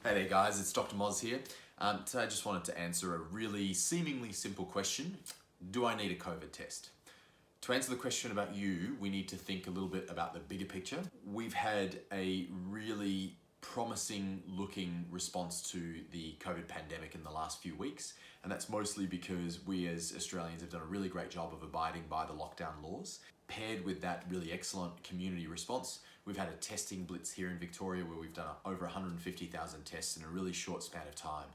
Hey there guys, it's Dr. Moz here. Today I just wanted to answer a really seemingly simple question. Do I need a COVID test? To answer the question about you, we need to think a little bit about the bigger picture. We've had a really promising looking response to the COVID pandemic in the last few weeks, and that's mostly because we as Australians have done a really great job of abiding by the lockdown laws. Paired with that really excellent community response, we've had a testing blitz here in Victoria where we've done over 150,000 tests in a really short span of time.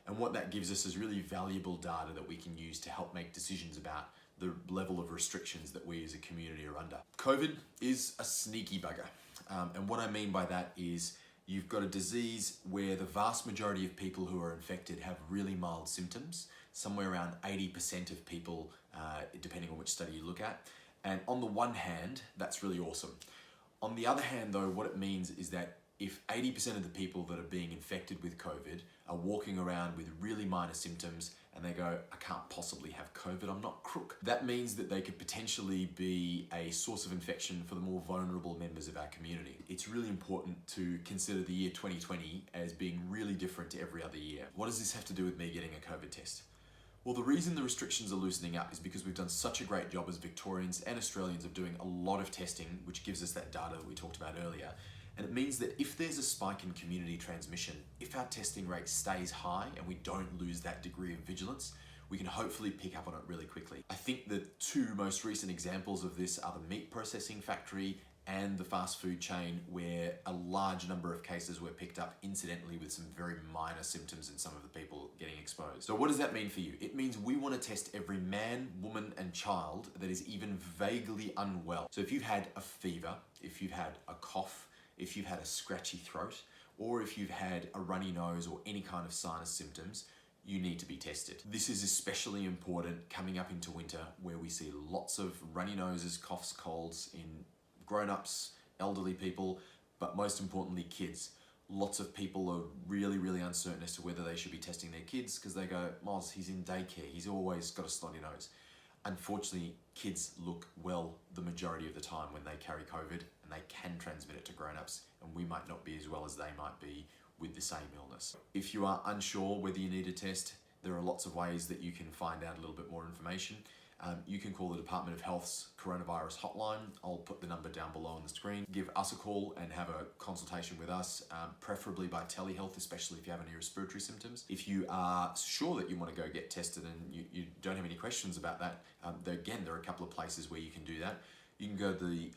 And what that gives us is really valuable data that we can use to help make decisions about the level of restrictions that we as a community are under. COVID is a sneaky bugger. And what I mean by that is you've got a disease where the vast majority of people who are infected have really mild symptoms, somewhere around 80% of people, depending on which study you look at. And on the one hand, that's really awesome. On the other hand though, what it means is that if 80% of the people that are being infected with COVID are walking around with really minor symptoms and they go, I can't possibly have COVID, I'm not crook. That means that they could potentially be a source of infection for the more vulnerable members of our community. It's really important to consider the year 2020 as being really different to every other year. What does this have to do with me getting a COVID test? Well, the reason the restrictions are loosening up is because we've done such a great job as Victorians and Australians of doing a lot of testing, which gives us that data that we talked about earlier. And it means that if there's a spike in community transmission, if our testing rate stays high and we don't lose that degree of vigilance, we can hopefully pick up on it really quickly. I think the two most recent examples of this are the meat processing factory and the fast food chain, where a large number of cases were picked up incidentally with some very minor symptoms in some of the people getting exposed. So what does that mean for you? It means we want to test every man, woman, and child that is even vaguely unwell. So if you've had a fever, if you've had a cough, if you've had a scratchy throat, or if you've had a runny nose or any kind of sinus symptoms, you need to be tested. This is especially important coming up into winter, where we see lots of runny noses, coughs, colds in grown-ups, elderly people, but most importantly, kids. Lots of people are really uncertain as to whether they should be testing their kids because they go, Moz, he's in daycare, he's always got a snotty nose. Unfortunately, kids look well the majority of the time when they carry COVID, and they can transmit it to grown-ups, and we might not be as well as they might be with the same illness. If you are unsure whether you need a test, there are lots of ways that you can find out a little bit more information. You can call the Department of Health's coronavirus hotline. I'll put the number down below on the screen. Give us a call and have a consultation with us, preferably by telehealth, especially if you have any respiratory symptoms. If you are sure that you want to go get tested and you don't have any questions about that, again, there are a couple of places where you can do that. You can go to the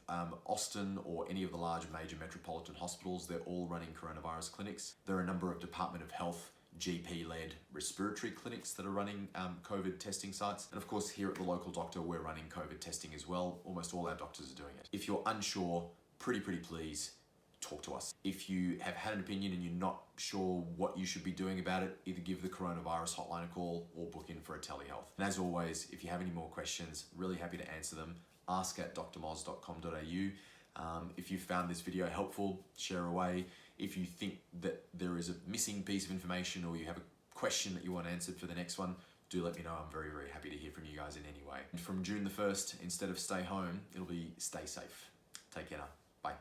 Austin or any of the large major metropolitan hospitals. They're all running coronavirus clinics. There are a number of Department of Health GP-led respiratory clinics that are running COVID testing sites. And of course, here at the local doctor, we're running COVID testing as well. Almost all our doctors are doing it. If you're unsure, pretty please talk to us. If you have had an opinion and you're not sure what you should be doing about it, either give the coronavirus hotline a call or book in for a telehealth. And as always, if you have any more questions, really happy to answer them. Ask at drmoz.com.au. If you found this video helpful, share away. If you think that there is a missing piece of information or you have a question that you want answered for the next one, do let me know. I'm very happy to hear from you guys in any way. And from June the 1st, instead of stay home, it'll be stay safe. Take care now. Bye.